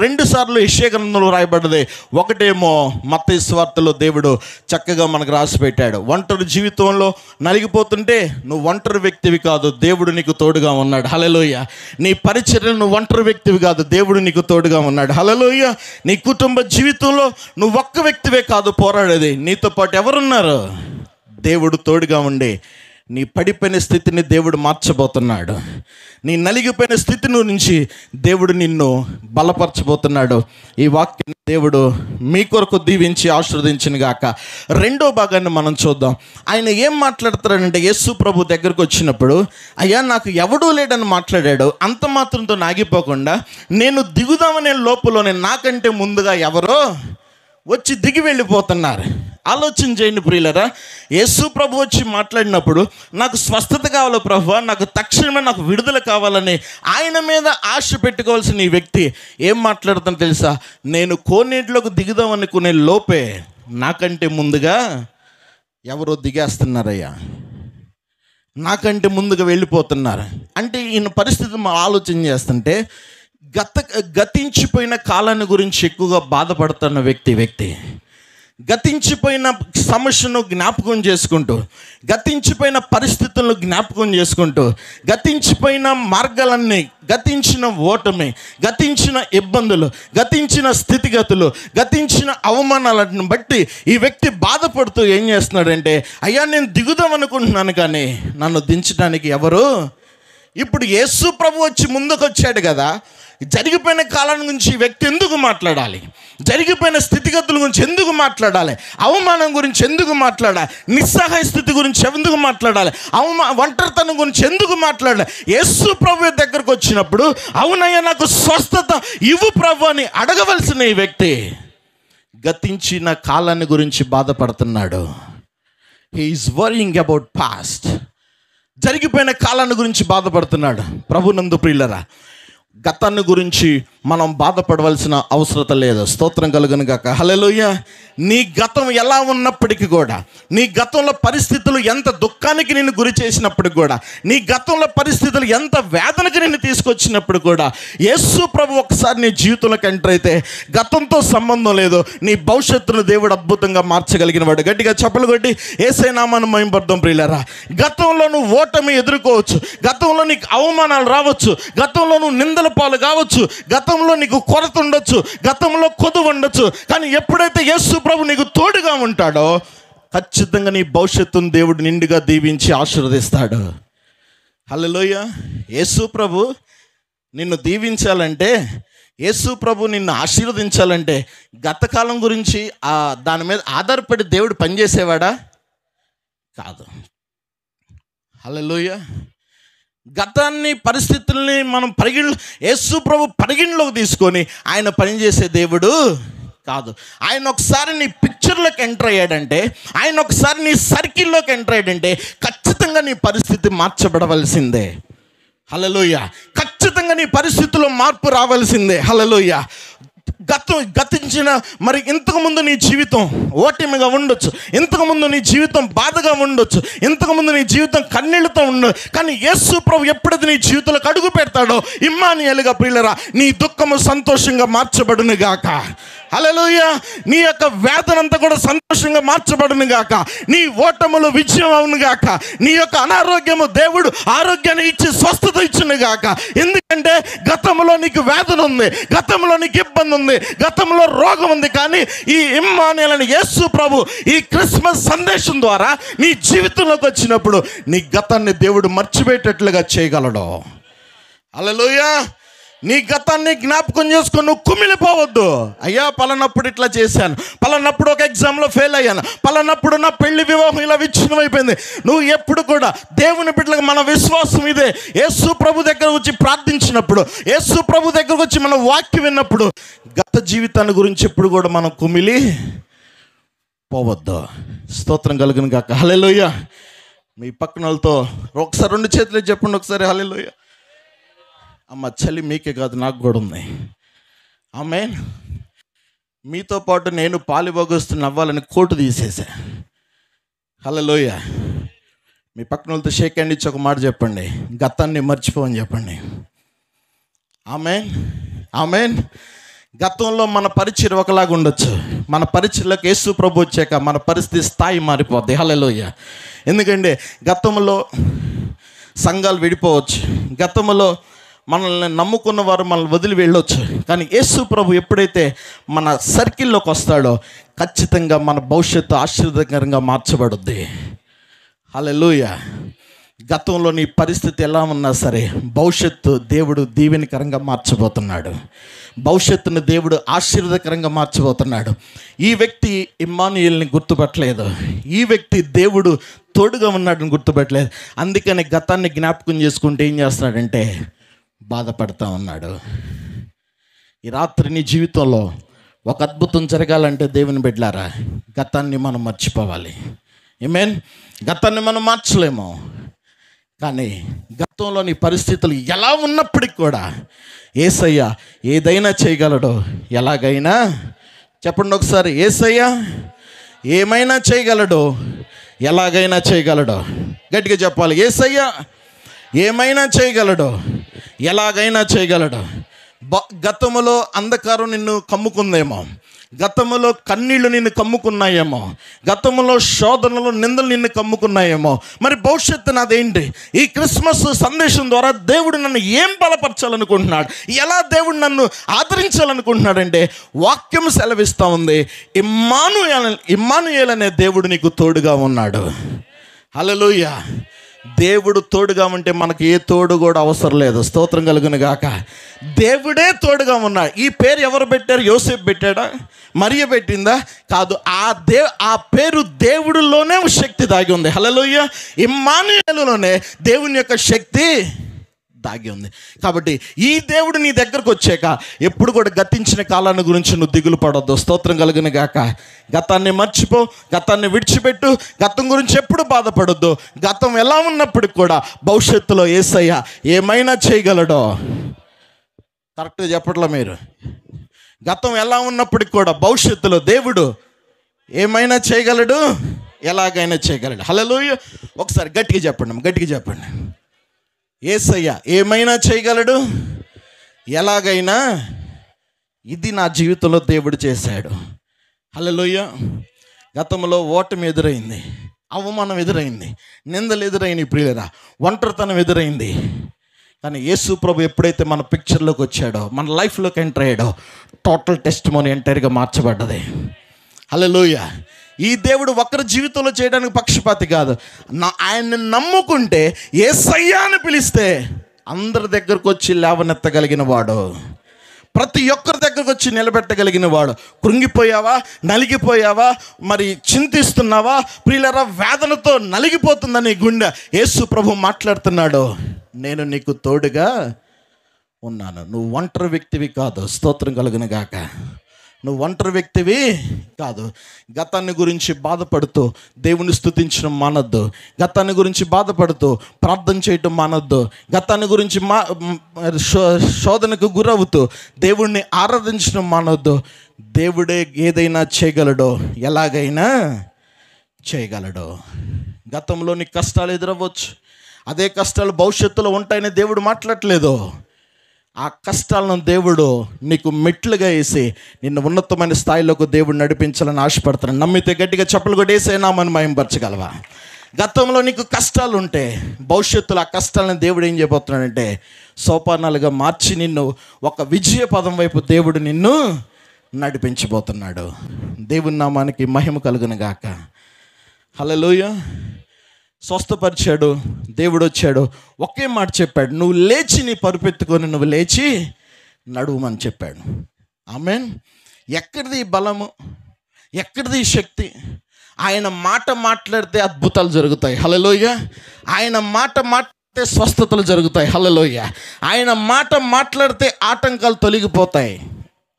[SPEAKER 1] 2 సార్లు యెషయా గ్రంథంలో వ్రాయబడ్డది, ఒకటేమో మత్తయి సువార్తలో దేవుడు చక్కగా మనకు రాసి పెట్టాడు. ఒంటరి జీవితంలో నలిగిపోతుంటే నువ్వు ఒంటరి వ్యక్తివి కాదు, దేవుడు నీకు తోడుగా ఉన్నాడు. హల్లెలూయా. నీ పరిచర్యలో నువ్వు ఒంటరి వ్యక్తివి కాదు, దేవుడు నీకు తోడుగా ఉన్నాడు. హల్లెలూయా. నీ కుటుంబ జీవితంలో నువ్వు ఒక్క వ్యక్తివే కాదు పోరాడేది, నీతో పాటు ఎవరున్నారు? దేవుడు తోడుగా ఉండి నీ పడిపోయిన స్థితిని దేవుడు మార్చబోతున్నాడు. నీ నలిగిపోయిన స్థితి నుంచి దేవుడు నిన్ను బలపరచబోతున్నాడు. ఈ వాక్యాన్ని దేవుడు మీ కొరకు దీవించి ఆశీర్వదించిన గాక. రెండో భాగాన్ని మనం చూద్దాం. ఆయన ఏం మాట్లాడుతాడంటే, యేసు ప్రభు దగ్గరకు వచ్చినప్పుడు, అయ్యా నాకు ఎవడూ లేడని మాట్లాడాడు. అంత మాత్రంతో ఆగిపోకుండా, నేను దిగుదామనే లోపలనే నాకంటే ముందుగా ఎవరో వచ్చి దిగి వెళ్ళిపోతున్నారు. ఆలోచన చేయండి ప్రియులరా. యేసు ప్రభు వచ్చి మాట్లాడినప్పుడు, నాకు స్వస్థత కావాలి ప్రభువా, నాకు తక్షణమే నాకు విడుదల కావాలని ఆయన మీద ఆశ పెట్టుకోవాల్సిన ఈ వ్యక్తి ఏం మాట్లాడుతానో తెలుసా? నేను కోనేటిలోకి దిగుదాం అనుకునే లోపే నాకంటే ముందుగా ఎవరో దిగేస్తున్నారయ్యా, నాకంటే ముందుగా వెళ్ళిపోతున్నారు. అంటే ఈయన పరిస్థితి మనం ఆలోచన చేస్తుంటే, గతించిపోయిన కాలాన్ని గురించి ఎక్కువగా బాధపడుతున్న వ్యక్తి గతించిపోయిన సమస్యను జ్ఞాపకం చేసుకుంటూ, గతించిపోయిన పరిస్థితులను జ్ఞాపకం చేసుకుంటూ, గతించిపోయిన మార్గాలన్నీ, గతించిన ఓటమి, గతించిన ఇబ్బందులు, గతించిన స్థితిగతులు, గతించిన అవమానాలను బట్టి ఈ వ్యక్తి బాధపడుతూ ఏం చేస్తున్నాడంటే, అయ్యా నేను దిగుదాం అనుకుంటున్నాను కానీ నన్ను దించడానికి ఎవరు? ఇప్పుడు యేసు ప్రభు వచ్చి ముందుకు వచ్చాడు కదా, జరిగిపోయిన కాలం గురించి ఈ వ్యక్తి ఎందుకు మాట్లాడాలి? జరిగిపోయిన స్థితిగతుల గురించి ఎందుకు మాట్లాడాలి? అవమానం గురించి ఎందుకు మాట్లాడాలి? నిస్సహాయ స్థితి గురించి ఎందుకు మాట్లాడాలి? ఒంటరితనం గురించి ఎందుకు మాట్లాడాలి? యేసు ప్రభు దగ్గరకు వచ్చినప్పుడు, అవునయ్యా నాకు స్వస్థత ఇవ్వు ప్రభు అని అడగవలసిన ఈ వ్యక్తి గతించిన కాలాన్ని గురించి బాధపడుతున్నాడు. He is worrying about past. జరిగిపోయిన కాలాన్ని గురించి బాధపడుతున్నాడు. ప్రభునందు ప్రియులరా, గతాన్ని గురించి మనం బాధపడవలసిన అవసరం లేదు. స్తోత్రం కలుగును గాక. హల్లెలూయా. నీ గతం ఎలా ఉన్నప్పటికీ కూడా, నీ గతంలో పరిస్థితులు ఎంత దుఃఖానికి నిన్ను గురి చేసినప్పటికి కూడా, నీ గతంలో పరిస్థితులు ఎంత వేదనకి నిన్ను తీసుకొచ్చినప్పుడు కూడా, యేసు ప్రభు ఒకసారి నీ జీవితంలోకి ఎంటర్ అయితే గతంతో సంబంధం లేదు, నీ భవిష్యత్తును దేవుడు అద్భుతంగా మార్చగలిగిన వాడు. గట్టిగా చప్పలు కొట్టి యేసే నామమున మహిమపడదాం ప్రియులారా. గతంలో నువ్వు ఓటమి ఎదుర్కోవచ్చు, గతంలో నీకు అవమానాలు రావచ్చు, గతంలో నువ్వు నిందల పాలు కావచ్చు, గతంలో నీకు కొరత ఉండొచ్చు, గతంలో కొదువు ఉండొచ్చు, కానీ ఎప్పుడైతే యేసు ప్రభు నీకు తోడుగా ఉంటాడో ఖచ్చితంగా నీ భవిష్యత్తును దేవుడు నిండుగా దీవించి ఆశీర్వదిస్తాడు. హల్లెలూయా. యేసు ప్రభు నిన్ను దీవించాలంటే, యేసు ప్రభు నిన్ను ఆశీర్వదించాలంటే గతకాలం గురించి దాని మీద ఆధారపడి దేవుడు పనిచేసేవాడా? కాదు. హల్లెలూయా. గతాన్ని, పరిస్థితుల్ని మనం యేసు ప్రభు పరిగణలోకి తీసుకొని ఆయన పనిచేసే దేవుడు కాదు. ఆయన ఒకసారి నీ పిక్చర్లోకి ఎంటర్ అయ్యాడంటే, ఆయన ఒకసారి నీ సర్కిల్లోకి ఎంటర్ అయ్యాడంటే ఖచ్చితంగా నీ పరిస్థితి మార్చబడవలసిందే. హల్లెలూయా. ఖచ్చితంగా నీ పరిస్థితుల్లో మార్పు రావాల్సిందే. హల్లెలూయా. గతించిన మరి ఇంతకుముందు నీ జీవితం ఓటమిగా ఉండొచ్చు, ఇంతకుముందు నీ జీవితం బాధగా ఉండొచ్చు, ఇంతకుముందు నీ జీవితం కన్నీళ్లతో ఉండొచ్చు, కానీ యేసు ప్రభు ఎప్పుడైతే నీ జీవితంలోకి అడుగు పెడతాడో ఇమ్మానుయేలుగా ప్రియులరా, నీ దుఃఖము సంతోషంగా మార్చబడును గాక. హల్లెలూయా. నీ యొక్క వేదనంతా కూడా సంతోషంగా మార్చబడును గాక. నీ ఓటములు విజయం అవును గాక. నీ యొక్క అనారోగ్యము దేవుడు ఆరోగ్యాన్ని ఇచ్చి స్వస్థత ఇచ్చును గాక. ఎందుకంటే గతంలో నీకు వేదన ఉంది, గతంలో నీకు ఇబ్బంది ఉంది, గతంలో రోగం ఉంది, కానీ ఈ ఇమ్మానుయేలు యేసు ప్రభు ఈ క్రిస్మస్ సందేశం ద్వారా నీ జీవితంలోకి వచ్చినప్పుడు నీ గతాన్ని దేవుడు మర్చిపోయేటట్లుగా చేయగలడు. హల్లెలూయా. నీ గతాన్ని జ్ఞాపకం చేసుకొని నువ్వు కుమిలిపోవద్దు. అయ్యా పలానప్పుడు ఇట్లా చేశాను, పలానప్పుడు ఒక ఎగ్జామ్లో ఫెయిల్ అయ్యాను, పలానప్పుడు నా పెళ్లి వివాహం ఇలా విచ్ఛిన్నమైపోయింది. నువ్వు ఎప్పుడు కూడా దేవుని బిడ్డలకు మన విశ్వాసం ఇదే. యేసు ప్రభు దగ్గర వచ్చి ప్రార్థించినప్పుడు, యేసు ప్రభు దగ్గరకు వచ్చి మన వాక్యం విన్నప్పుడు గత జీవితాన్ని గురించి ఎప్పుడు కూడా మనం కుమిలి పోవద్దు. స్తోత్రం కలుగును గాక. హల్లెలూయా. మీ పక్కన వాళ్ళతో ఒకసారి 2 చేతులు చెప్పండి ఒకసారి హల్లెలూయా. అమ్మ చలి మీకే కాదు, నాకు కూడా ఉంది. ఆమేన్. మీతో పాటు నేను పాలుభోగస్తుని అవ్వాలని కోటు తీసేసా. హల్లెలూయా. మీ పక్కన వాళ్ళతో షేక్ హ్యాండ్ ఇచ్చి ఒక మాట చెప్పండి, గతాన్ని మర్చిపోవని చెప్పండి. ఆమేన్. ఆమేన్. గతంలో మన పరిచయం ఒకలాగా ఉండొచ్చు, మన పరిచయలోకి యేసు ప్రభు వచ్చాక మన పరిస్థితి స్థాయి మారిపోద్ది. హల్లెలూయా. ఎందుకంటే గతంలో సంఘాలు విడిపోవచ్చు, గతంలో మనల్ని నమ్ముకున్న వారు మనల్ని వదిలి వెళ్ళొచ్చు, కానీ యేసు ప్రభు ఎప్పుడైతే మన సర్కిల్లోకి వస్తాడో ఖచ్చితంగా మన భవిష్యత్తు ఆశీర్వాదకరంగా మార్చబడుద్ది. హల్లెలూయా. గతంలో నీ పరిస్థితి ఎలా ఉన్నా సరే భవిష్యత్తు దేవుడు దీవెనకరంగా మార్చబోతున్నాడు. భవిష్యత్తును దేవుడు ఆశీర్వాదకరంగా మార్చబోతున్నాడు. ఈ వ్యక్తి ఇమ్మానుయేల్ని గుర్తుపట్టలేదు. ఈ వ్యక్తి దేవుడు తోడుగా ఉన్నాడని గుర్తుపట్టలేదు. అందుకని గతాన్ని జ్ఞాపకం చేసుకుంటే ఏం చేస్తున్నాడంటే బాధపడతా ఉన్నాడు. ఈ రాత్రి నీ జీవితంలో ఒక అద్భుతం జరగాలంటే దేవుని బిడ్డలారా, గతాన్ని మనం మర్చిపోవాలి. ఆమేన్. గతాన్ని మనం మార్చలేము, కానీ గతంలోని పరిస్థితులు ఎలా ఉన్నప్పటికి కూడా యేసయ్య ఏదైనా చేయగలడు. ఎలాగైనా చెప్పండి ఒకసారి, యేసయ్య ఏమైనా చేయగలడు, ఎలాగైనా చేయగలడు. గట్టిగా చెప్పాలి, యేసయ్య ఏమైనా చేయగలడు, ఎలాగైనా చేయగలడు. గతములో అంధకారం నిన్ను కమ్ముకుందేమో, గతములో కన్నీళ్లు నిన్ను కమ్ముకున్నాయేమో, గతములో శోధనలు నిందలు నిన్ను కమ్ముకున్నాయేమో. మరి భవిష్యత్తు నాదేంటి? ఈ క్రిస్మస్ సందేశం ద్వారా దేవుడు నన్ను ఏం బలపరచాలనుకుంటున్నాడు, ఎలా దేవుడు నన్ను ఆదరించాలనుకుంటున్నాడంటే వాక్యం సెలవిస్తూ ఉంది, ఇమ్మానుయేల్ అనే దేవుడు నీకు తోడుగా ఉన్నాడు. హల్లెలూయా. దేవుడు తోడుగా ఉంటే మనకి ఏ తోడు కూడా అవసరం లేదు. స్తోత్రం కలుగును గాక. దేవుడే తోడుగా ఉన్నాడు. ఈ పేరు ఎవరు పెట్టారు? యోసేపు పెట్టాడా? మరియ పెట్టిందా? కాదు. ఆ పేరు దేవుడిలోనే శక్తి దాగి ఉంది. హల్లెలూయా. ఇమ్మానుయేలులోనే దేవుని యొక్క శక్తి దాగి ఉంది. కాబట్టి ఈ దేవుడు నీ దగ్గరకు వచ్చాక ఎప్పుడు కూడా గతించిన కాలాన్ని గురించి నువ్వు దిగులు పడొద్దు. స్తోత్రం కలుగును గాక. గతాన్ని మర్చిపో, గతాన్ని విడిచిపెట్టు, గతం గురించి ఎప్పుడు బాధపడొద్దు. గతం ఎలా ఉన్నప్పటికి కూడా భవిష్యత్తులో యేసయ్య ఏమైనా చేయగలడో. కరెక్ట్గా చెప్పట్లా మీరు? గతం ఎలా ఉన్నప్పటికి కూడా భవిష్యత్తులో దేవుడు ఏమైనా చేయగలడు, ఎలాగైనా చేయగలడు. హల్లెలూయా. ఒకసారి గట్టిగా చెప్పండి, గట్టిగా చెప్పండి. యేసయ్య ఏమైనా చేయగలడు, ఎలాగైనా. ఇది నా జీవితంలో దేవుడు చేశాడు. హల్లెలూయా. గతంలో ఓటమి ఎదురైంది, అవమానం ఎదురైంది, నిందలు ఎదురైంది, ప్రియులరా ఒంటరితనం ఎదురైంది. కానీ యేసు ప్రభు ఎప్పుడైతే మన పిక్చర్లోకి వచ్చాడో, మన లైఫ్లోకి ఎంటర్ అయ్యాడో, టోటల్ టెస్టిమోనీ ఎంటైర్గా మార్చబడ్డది. హల్లెలూయా. ఈ దేవుడు ఒకరి జీవితంలో చేయడానికి పక్షపాతి కాదు. ఆయన్ని నమ్ముకుంటే యేసయ్యా అని పిలిస్తే అందరి దగ్గరకు వచ్చి లేవనెత్తగలిగిన వాడు, ప్రతి ఒక్కరి దగ్గరకు వచ్చి నిలబెట్టగలిగిన వాడు. కృంగిపోయావా, నలిగిపోయావా, మరి చింతిస్తున్నావా, ప్రియులరా వేదనతో నలిగిపోతుందని గుండె, యేసు ప్రభు మాట్లాడుతున్నాడు, నేను నీకు తోడుగా ఉన్నాను. నువ్వు ఒంటరి వ్యక్తివి కాదు. స్తోత్రం కలుగును గాక. నువ్వు ఒంటరి వ్యక్తివి కాదు. గతాన్ని గురించి బాధపడుతూ దేవుని స్తుతించడం మానొద్దు. గతాన్ని గురించి బాధపడుతూ ప్రార్థన చేయటం మానొద్దు. గతాన్ని గురించి శోధనకు గురవుతూ దేవుణ్ణి ఆరాధించడం మానొద్దు. దేవుడే ఏదైనా చేయగలడో, ఎలాగైనా చేయగలడో. గతంలో నీకు కష్టాలు ఎదురవ్వచ్చు, అదే కష్టాలు భవిష్యత్తులో ఉంటాయని దేవుడు మాట్లాడట్లేదు. ఆ కష్టాలను దేవుడు నీకు మెట్లుగా వేసి నిన్ను ఉన్నతమైన స్థాయిలోకి దేవుడు నడిపించాలని ఆశపడుతున్నాను. నమ్మితే గట్టిగా చప్పలు కొట్టి యేసయ్య నామాన్ని మహిమపరచగలవా? గతంలో నీకు కష్టాలు ఉంటే భవిష్యత్తులో ఆ కష్టాలను దేవుడు ఏం చేయబోతున్నాడంటే సోపానాలుగా మార్చి నిన్ను ఒక విజయ పదం వైపు దేవుడు నిన్ను నడిపించబోతున్నాడు. దేవుని నామానికి మహిమ కలుగును గాక. హల్లెలూయా. స్వస్థపరిచాడు, దేవుడు వచ్చాడు, ఒకే మాట చెప్పాడు, నువ్వు లేచి నీ పరుపెత్తుకొని నువ్వు లేచి నడువమని చెప్పాడు. ఆమేన్. ఎక్కడిది బలము, ఎక్కడిది శక్తి? ఆయన మాట మాట్లాడితే అద్భుతాలు జరుగుతాయి. హల్లెలూయా. ఆయన మాట మాట్లాడితే స్వస్థతలు జరుగుతాయి. హల్లెలూయా. ఆయన మాట మాట్లాడితే ఆటంకాలు తొలగిపోతాయి.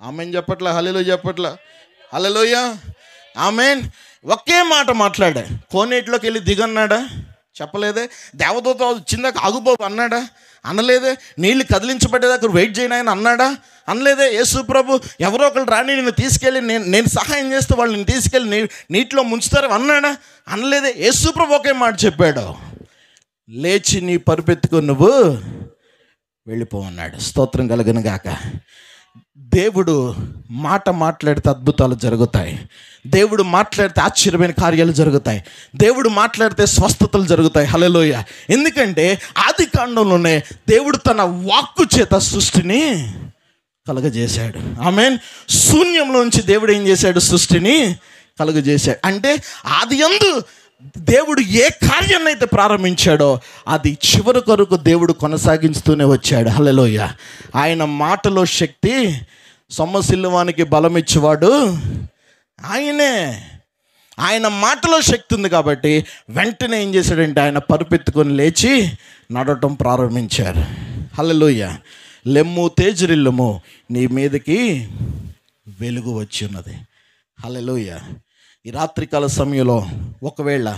[SPEAKER 1] ఆమేన్ చెప్పట్లా? హల్లెలూయా చెప్పట్లా? హల్లెలూయా. ఆమేన్. ఒకే మాట మాట్లాడా. కోనేటిలోకి వెళ్ళి దిగన్నాడా? చెప్పలేదే. దేవదూత వచ్చిందాక ఆగుబాబు అన్నాడా? అనలేదే. నీళ్ళు కదిలించబడేదాకా వెయిట్ చేయను ఆయన అన్నాడా? అనలేదే. యేసు ప్రభు ఎవరో ఒకరు రాని నిన్ను తీసుకెళ్ళి నేను సహాయం చేస్తే వాళ్ళు నేను తీసుకెళ్ళి నీటిలో ముంచుతారు అన్నాడా? అనలేదే. యేసు ప్రభు ఒకే మాట చెప్పాడు, లేచి నీ పరుపెత్తుకొని నువ్వు వెళ్ళిపో అన్నాడు. స్తోత్రం కలుగును గాక. దేవుడు మాట మాట్లాడితే అద్భుతాలు జరుగుతాయి. దేవుడు మాట్లాడితే ఆశ్చర్యమైన కార్యాలు జరుగుతాయి. దేవుడు మాట్లాడితే స్వస్థతలు జరుగుతాయి. హల్లెలూయా. ఎందుకంటే ఆది కాండంలోనే దేవుడు తన వాక్కు చేత సృష్టిని కలుగజేశాడు. ఆమేన్. శూన్యంలోంచి దేవుడు ఏం చేశాడు? సృష్టిని కలుగజేశాడు. అంటే ఆది యందు దేవుడు ఏ కార్యాన్ని అయితే ప్రారంభించాడో అది చివరి కొరకు దేవుడు కొనసాగిస్తూనే వచ్చాడు. హల్లెలూయా. ఆయన మాటలో శక్తి, సొమ్మసిల్లువానికి బలం ఇచ్చేవాడు ఆయనే. ఆయన మాటలో శక్తి ఉంది కాబట్టి వెంటనే ఏం చేశాడంటే ఆయన పరుపెత్తుకొని లేచి నడవటం ప్రారంభించారు. హల్లెలూయా. లెమ్ము తేజరిల్లుము, నీ మీదకి వెలుగు వచ్చి ఉన్నది. హల్లెలూయా. ఈ రాత్రికాల సమయంలో ఒకవేళ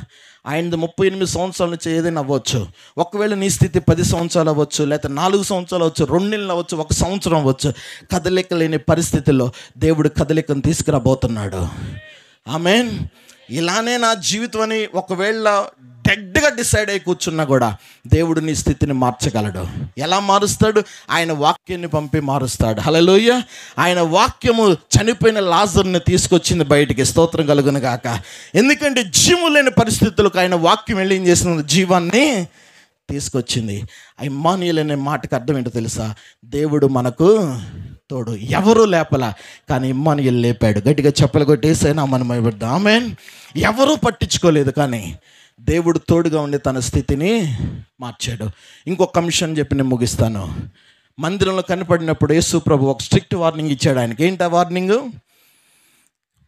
[SPEAKER 1] ఆయనది 38 సంవత్సరాల నుంచి ఏదైనా అవ్వచ్చు, ఒకవేళ నీ స్థితి 10 సంవత్సరాలు అవ్వచ్చు, లేకపోతే 4 సంవత్సరాలు అవ్వచ్చు, 2 నెలలు అవ్వచ్చు, 1 సంవత్సరం అవ్వచ్చు. కదలిక లేని పరిస్థితుల్లో దేవుడు కదలికను తీసుకురాబోతున్నాడు. ఆమేన్. ఇలానే నా జీవితం అని ఒకవేళ డెడ్గా డిసైడ్ అయి కూర్చున్నా కూడా దేవుడు నీ స్థితిని మార్చగలడు. ఎలా మారుస్తాడు? ఆయన వాక్యాన్ని పంపి మారుస్తాడు. హల్లెలూయా. ఆయన వాక్యము చనిపోయిన లాజరుని తీసుకొచ్చింది బయటికి. స్తోత్రం కలుగును గాక. ఎందుకంటే జీవం లేని పరిస్థితులకు ఆయన వాక్యం వెళ్ళి ఏం చేసిన జీవాన్ని తీసుకొచ్చింది. ఇమ్మానుయేల్ అనే మాటకు అర్థం ఏంటో తెలుసా? దేవుడు మనకు తోడు. ఎవరు లేపలా, కానీ ఇమ్మానుయేల్ లేపాడు. గట్టిగా చెప్పలు కొట్టేసైనా మనం భయపడదాం. ఆమేన్. ఎవరూ పట్టించుకోలేదు, కానీ దేవుడు తోడుగా ఉండి తన స్థితిని మార్చాడు. ఇంకొక అంశం చెప్పి నేను ముగిస్తాను. మందిరంలో కనపడినప్పుడు యేసు ప్రభు ఒక స్ట్రిక్ట్ వార్నింగ్ ఇచ్చాడు ఆయనకి. ఏంటి ఆ వార్నింగ్?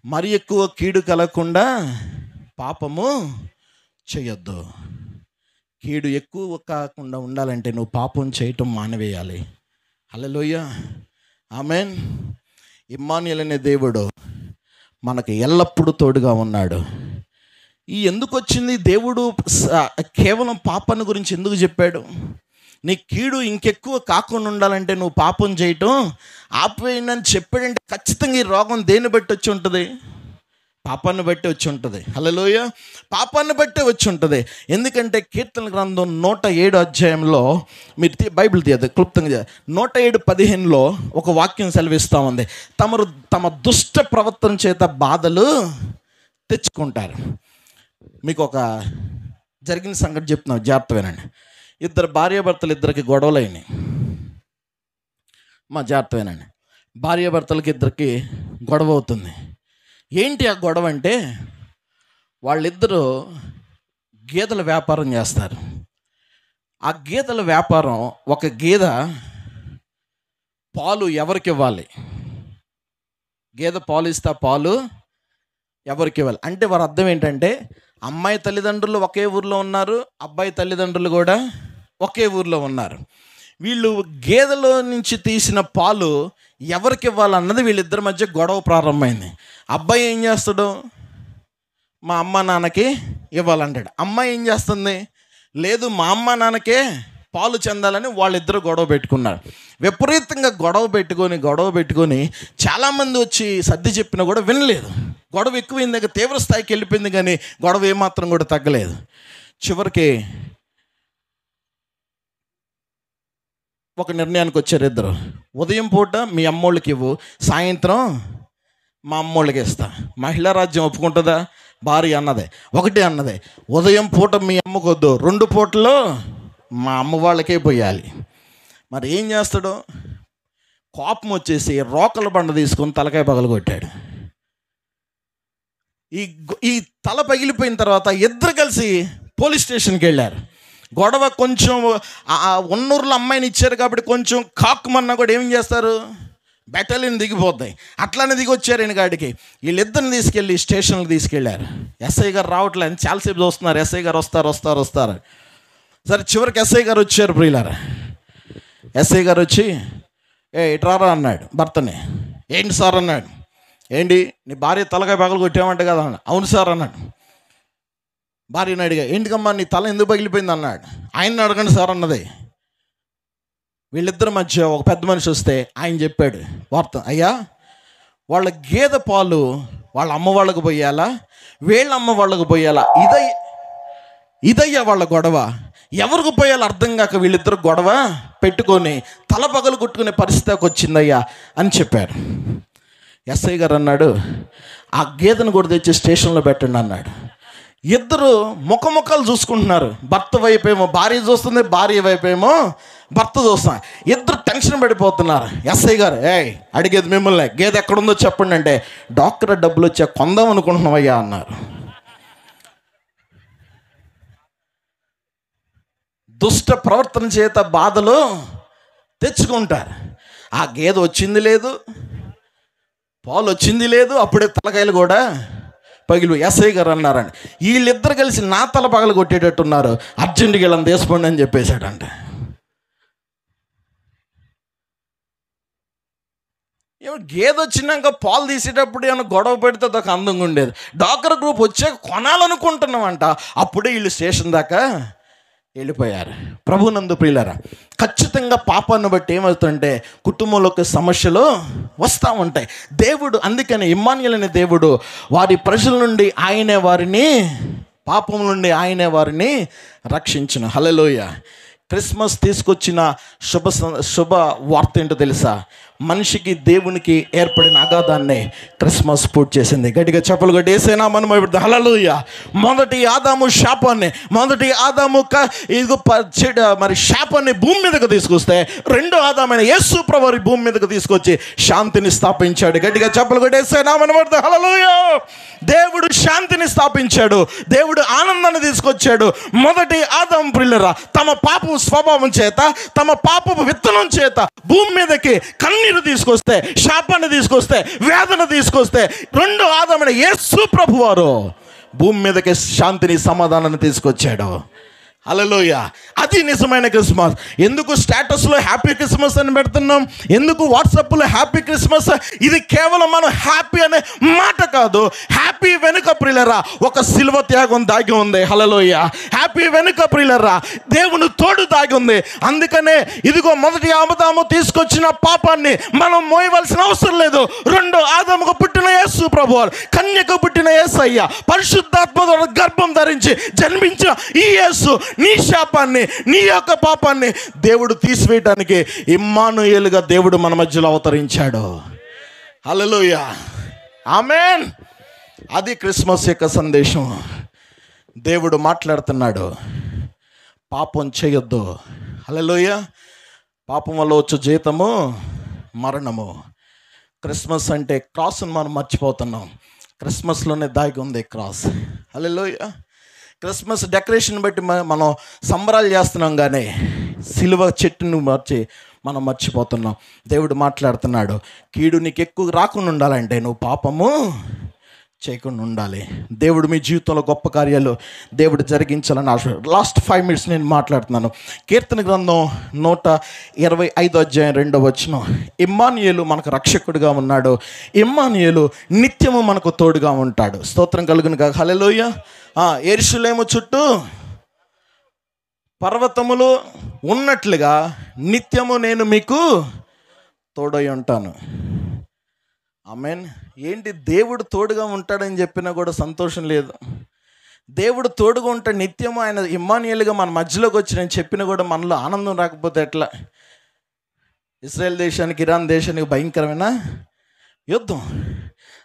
[SPEAKER 1] మరి ఎక్కువ కీడు కలగకుండా పాపము చేయొద్దు. కీడు ఎక్కువ కాకుండా ఉండాలంటే నువ్వు పాపం చేయటం మానివేయాలి. హల్లెలూయా. ఆమేన్. ఇమ్మానుయేల్ అనే దేవుడు మనకు ఎల్లప్పుడూ తోడుగా ఉన్నాడు. ఈ ఎందుకు వచ్చింది? దేవుడు కేవలం పాపాన్ని గురించి ఎందుకు చెప్పాడు? నీ కీడు ఇంకెక్కువ కాకుండా ఉండాలంటే నువ్వు పాపం చేయటం ఆపేయనని చెప్పాడంటే ఖచ్చితంగా ఈ రోగం దేన్ని బట్టి వచ్చి ఉంటుంది? పాపాన్ని బట్టి వచ్చి ఉంటుంది. హల్లెలూయా. పాపాన్ని బట్టే వచ్చి ఉంటుంది. ఎందుకంటే కీర్తన గ్రంథం 107 అధ్యాయంలో మీరు బైబిల్ తీయదు, క్లుప్తంగా 107:15 ఒక వాక్యం సెలవిస్తూ ఉంది. తమ దుష్ట ప్రవర్తన చేత బాధలు తెచ్చుకుంటారు. మీకు ఒక జరిగిన సంగతి చెప్తున్నాను, జాగ్రత్త వినండి. ఇద్దరు భార్యాభర్తలు, ఇద్దరికి గొడవలు అయినాయి. జాగ్రత్త వినండి. భార్యాభర్తలకి ఇద్దరికి గొడవ అవుతుంది. ఏంటి ఆ గొడవ అంటే, వాళ్ళిద్దరూ గేదెల వ్యాపారం చేస్తారు. ఆ గేదెల వ్యాపారం, ఒక గేదె పాలు ఎవరికి ఇవ్వాలి? గేదె పాలు ఇస్తే పాలు ఎవరికి ఇవ్వాలి అంటే వారి అర్థం ఏంటంటే, అమ్మాయి తల్లిదండ్రులు ఒకే ఊర్లో ఉన్నారు, అబ్బాయి తల్లిదండ్రులు కూడా ఒకే ఊర్లో ఉన్నారు. వీళ్ళు గేదెలో నుంచి తీసిన పాలు ఎవరికి ఇవ్వాలన్నది వీళ్ళిద్దరి మధ్య గొడవ ప్రారంభమైంది. అబ్బాయి ఏం చేస్తాడు? మా అమ్మ నాన్నకి ఇవ్వాలంటాడు. అమ్మాయి ఏం చేస్తుంది? లేదు, మా అమ్మ నాన్నకే పాలు చెందాలని వాళ్ళిద్దరు గొడవ పెట్టుకున్నారు. విపరీతంగా గొడవ పెట్టుకొని చాలామంది వచ్చి సర్ది చెప్పినా కూడా వినలేదు. గొడవ ఎక్కువైంది, దగ్గర తీవ్ర స్థాయికి వెళ్ళిపోయింది, కానీ గొడవ ఏమాత్రం కూడా తగ్గలేదు. చివరికి ఒక నిర్ణయానికి వచ్చారు ఇద్దరు. ఉదయం పూట మీ అమ్మోళ్ళకి ఇవ్వు, సాయంత్రం మా అమ్మోళ్ళకి ఇస్తా. మహిళా రాజ్యం ఒప్పుకుంటుందా? భార్య ఒకటే అన్నదే, ఉదయం పూట మీ అమ్మకొద్దు, 2 పూటలు మా అమ్మ వాళ్ళకే పోయాలి. మరి ఏం చేస్తాడు? కోపం వచ్చేసి రోకల బండ తీసుకొని తలకాయ పగలగొట్టాడు. ఈ తల పగిలిపోయిన తర్వాత ఇద్దరు కలిసి పోలీస్ స్టేషన్కి వెళ్ళారు. గొడవ కొంచెం ఉన్నూరులో అమ్మాయిని ఇచ్చారు కాబట్టి కొంచెం కాక్కుమన్నా కూడా ఏం చేస్తారు? బెటాలియన్ దిగిపోతాయి. అట్లానే దిగి వచ్చారు ఈయన గాడికి. వీళ్ళిద్దరిని తీసుకెళ్ళి స్టేషన్కి తీసుకెళ్ళారు. ఎస్ఐ గారు రావట్లేదు, చాలాసేపు చూస్తున్నారు. ఎస్ఐ గారు వస్తారు. సరే, చివరికి ఎస్ఐ గారు వచ్చారు. ప్రియులారా, ఎస్ఐ గారు వచ్చి ఇట్రారా అన్నాడు భర్తని. ఏంటి సార్ అన్నాడు. ఏంటి, నీ భార్య తలకాయ పగలు కొట్టామంటే కదా అన్నాడు. అవును సార్ అన్నాడు. భార్యని అడిగా, ఏంటికమ్మా నీ తల ఎందుకు పగిలిపోయింది అన్నాడు. ఆయన్ని అడగండి సార్ అన్నది. వీళ్ళిద్దరి మధ్య ఒక పెద్ద మనిషి వస్తే ఆయన చెప్పాడు వార్త, అయ్యా వాళ్ళ గేదె పాలు వాళ్ళ అమ్మ వాళ్ళకు పోయాలా, వీళ్ళ అమ్మ వాళ్ళకు పోయాలా, ఇదయ్యా వాళ్ళ గొడవ. ఎవరికి పోయాలో అర్థం కాక వీళ్ళిద్దరు గొడవ పెట్టుకొని తల పగలు కొట్టుకునే పరిస్థితికి వచ్చిందయ్యా అని చెప్పారు. ఎస్ఐ గారు అన్నాడు, ఆ గేదెను కూడా తెచ్చి స్టేషన్లో పెట్టండి అన్నాడు. ఇద్దరు ముఖముఖాలు చూసుకుంటున్నారు. భర్త వైపేమో భార్య చూస్తుంది, భార్య వైపేమో భర్త చూస్తున్నారు. ఇద్దరు టెన్షన్ పడిపోతున్నారు. ఎస్ఐ గారు, అడిగేది మిమ్మల్ని, గేదె ఎక్కడుందో చెప్పండి అంటే, డాక్టర్ డబ్బులు వచ్చా కొందాం అనుకుంటున్నావయ్యా అన్నారు. దుష్ట ప్రవర్తన చేత బాధలు తెచ్చుకుంటారు. ఆ గేదె వచ్చింది లేదు, పాలు వచ్చింది లేదు, అప్పుడే తలకాయలు కూడా పగిలి. ఎస్ఐ గారు అన్నారండి, వీళ్ళిద్దరు కలిసి నా తల పగలు కొట్టేటట్టున్నారు, అర్జెంటుగా వీళ్ళని తీసుకోండి అని చెప్పేశాడంట. గేదె వచ్చినాక పాలు తీసేటప్పుడు ఏమైనా గొడవ పెడితే అదొక అందంగా ఉండేది. డాక్టర్ గ్రూప్ వచ్చాక కొనాలనుకుంటున్నామంట, అప్పుడే వీళ్ళు స్టేషన్ దాకా వెళ్ళిపోయారు. ప్రభునందు ప్రియులారా, ఖచ్చితంగా పాపాన్ని బట్టి ఏమవుతుంటే కుటుంబంలోకి సమస్యలు వస్తూ ఉంటాయి. దేవుడు అందుకని ఇమ్మానుయేల్ అనే దేవుడు వారి ప్రజల నుండి ఆయనే వారిని, పాపం నుండి ఆయనే వారిని రక్షించును. హల్లెలూయా. క్రిస్మస్ తీసుకొచ్చిన శుభ వార్త ఏంటో తెలుసా? మనిషికి దేవునికి ఏర్పడిన అగాధాన్ని క్రిస్మస్ పూర్తి చేసింది. గట్టిగా చెప్పలు కొట్టి యేసయ్య నామమున మహిమ. హల్లెలూయా. మొదటి ఆదాము శాపాన్ని, మరి శాపాన్ని భూమి మీదకు తీసుకొస్తే రెండో ఆదామైన యేసు ప్రభువు భూమి మీదకు తీసుకొచ్చి శాంతిని స్థాపించాడు. గట్టిగా చెప్పలు కొట్టి యేసయ్య నామమున మహిమ. హల్లెలూయా. దేవుడు శాంతిని స్థాపించాడు, దేవుడు ఆనందాన్ని తీసుకొచ్చాడు. మొదటి ఆదాము ప్రియులారా తమ పాపం స్వభావం చేత, తమ పాపపు విత్తనం చేత భూమి మీదకి కన్నీరు తీసుకొస్తే, శాపాన్ని తీసుకొస్తే, వేదన తీసుకొస్తే, రెండో ఆదామైన యేసు ప్రభువారు భూమి మీదకి శాంతిని, సమాధానాన్ని తీసుకొచ్చాడు. హల్లెలూయా. అది నిజమైన క్రిస్మస్. ఎందుకు స్టేటస్లో హ్యాపీ క్రిస్మస్ అని పెడుతున్నాం? ఎందుకు వాట్సాప్లో హ్యాపీ క్రిస్మస్? ఇది కేవలం మనం హ్యాపీ అనే మాట కాదు. హ్యాపీ వెనుక ప్రియులరా ఒక శిలువ త్యాగం దాగి ఉంది. హల్లెలూయా. హ్యాపీ వెనుక ప్రియులరా దేవుని తోడు దాగి ఉంది. అందుకనే ఇదిగో మొదటి ఆదాము తీసుకొచ్చిన పాపాన్ని మనం మోయవలసిన అవసరం లేదు. రెండో ఆదాముకు పుట్టిన యేసు ప్రభువారు, కన్యకు పుట్టిన యేసయ్య, పరిశుద్ధాత్మ ద్వారా గర్భం ధరించి జన్మించిన ఈ యేసు నీ శాపాన్ని, నీ యొక్క పాపాన్ని దేవుడు తీసివేయడానికి ఇమ్మానుయేలుగా దేవుడు మన మధ్యలో అవతరించాడు. హల్లెలూయా. ఆమేన్. అది క్రిస్మస్ యొక్క సందేశం. దేవుడు మాట్లాడుతున్నాడు, పాపం చేయొద్దు. హల్లెలూయా. పాపం వల్ల వచ్చే జీతము మరణము. క్రిస్మస్ అంటే క్రాస్ని మనం మర్చిపోతున్నాం. క్రిస్మస్లోనే దాగి ఉంది క్రాస్. హల్లెలూయా. క్రిస్మస్ డెకరేషన్ బట్టి మనం సంబరాలు చేస్తున్నాం, కానీ సిలువ చెట్టును మనం మర్చిపోతున్నాం. దేవుడు మాట్లాడుతున్నాడు, కీడు నీకు ఎక్కువ రాకుండా ఉండాలంటే నువ్వు పాపము చేయకుండా ఉండాలి. దేవుడు మీ జీవితంలో గొప్ప కార్యాలు దేవుడు జరిగించాలని ఆశ. లాస్ట్ 5 minutes నేను మాట్లాడుతున్నాను. కీర్తన గ్రంథం 125 అధ్యాయం 2వ వచనం. ఇమ్మానుయేలు మనకు రక్షకుడిగా ఉన్నాడు. ఇమ్మానుయేలు నిత్యము మనకు తోడుగా ఉంటాడు. స్తోత్రం కలుగును గాక. హల్లెలూయా. యెరూషలేము చుట్టూ పర్వతములు ఉన్నట్లుగా నిత్యము నేను మీకు తోడై ఉంటాను. ఆమేన్. ఏంటి, దేవుడు తోడుగా ఉంటాడని చెప్పినా కూడా సంతోషం లేదు. దేవుడు తోడుగా ఉంటే నిత్యము ఆయన ఇమ్మానుయేలుగా మన మధ్యలోకి వచ్చి నేను చెప్పినా కూడా మనలో ఆనందం రాకపోతే ఎట్లా? ఇజ్రాయెల్ దేశానికి, ఇరాన్ దేశానికి భయంకరమైన యుద్ధం.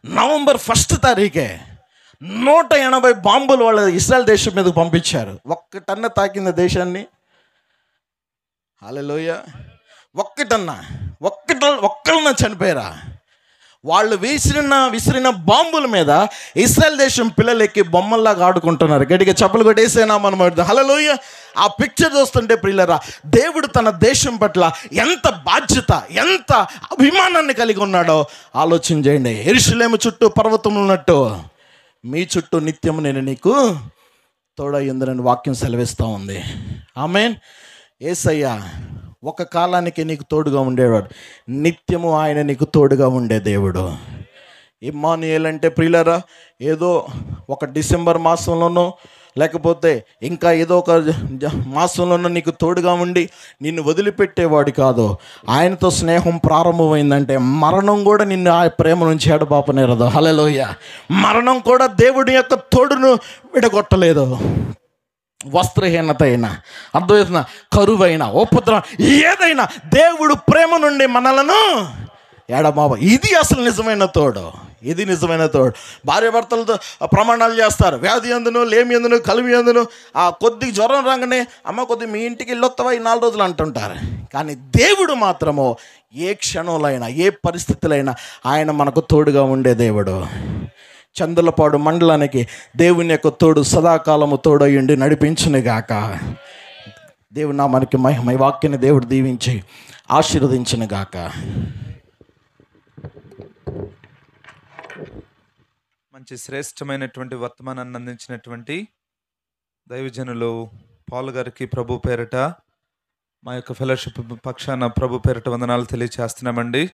[SPEAKER 1] నవంబర్ 1 తారీఖే 180 బాంబులు వాళ్ళ ఇజ్రాయెల్ దేశం మీదకి పంపించారు. ఒక్కటన్నా తాకింది దేశాన్ని? హల్లెలూయా. ఒక్కళ్ళన్నా చనిపోయారా? వాళ్ళు విసిరిన బాంబుల మీద ఇశ్రాయేల్ దేశం పిల్లలు ఎక్కి బొమ్మల్లాగా ఆడుకుంటున్నారు. గట్టిగా చప్పలు కొట్టేసేనా మనం. హల్లెలూయా. ఆ పిక్చర్ చూస్తుంటే ప్రియులరా, దేవుడు తన దేశం పట్ల ఎంత బాధ్యత, ఎంత అభిమానాన్ని కలిగి ఉన్నాడో ఆలోచన చేయండి. యెరూషలేము చుట్టూ పర్వతం ఉన్నట్టు మీ చుట్టూ నిత్యము నేను నీకు తోడయ్యుందని వాక్యం సెలవిస్తూ ఉంది. ఆమేన్. యేసయ్య ఒక కాలానికి నీకు తోడుగా ఉండేవాడు, నిత్యము ఆయన నీకు తోడుగా ఉండే దేవుడు. ఇమ్మానుయేల్ అంటే ప్రియులారా ఏదో ఒక డిసెంబర్ మాసంలోనో లేకపోతే ఇంకా ఏదో ఒక మాసంలోనో నీకు తోడుగా ఉండి నిన్ను వదిలిపెట్టేవాడు కాదు. ఆయనతో స్నేహం ప్రారంభమైందంటే మరణం కూడా నిన్ను ఆ ప్రేమ నుంచి ఎడబాపనేరదు. హల్లెలూయా. మరణం కూడా దేవుడి యొక్క తోడును విడగొట్టలేదు. వస్త్రహీనత అయినా, అర్థమైనా, కరువైనా, ఉపద్రవం ఏదైనా దేవుడు ప్రేమ నుండి మనలను ఎడబాబ. ఇది అసలు నిజమైన తోడు. ఇది నిజమైన తోడు. భార్యాభర్తలతో ప్రమాణాలు చేస్తారు. వ్యాధి ఎందును, లేమి ఎందును, కలిమి ఎందును, ఆ కొద్ది జ్వరం రాగానే అమ్మ కొద్ది మీ ఇంటికి వెళ్ళొస్తావా ఈ 4 రోజులు అంటుంటారు. కానీ దేవుడు మాత్రము ఏ క్షణంలో అయినా, ఏ పరిస్థితుల్లో అయినా ఆయన మనకు తోడుగా ఉండే దేవుడు. చందులపాడు మండలానికి దేవుని యొక్క తోడు సదాకాలము తోడయ్యుండి నడిపించునుగాక. దేవుడు నామానికి మహిమ. ఈ వాక్యాన్ని దేవుడు దీవించి ఆశీర్వదించును గాక.
[SPEAKER 3] మంచి శ్రేష్టమైనటువంటి వర్తమానాన్ని అందించినటువంటి దైవజనులు పాల్ గారికి ప్రభు పేరట మా యొక్క ఫెలోషిప్ పక్షాన ప్రభు పేరట వందనాలు తెలియచేస్తున్నామండి.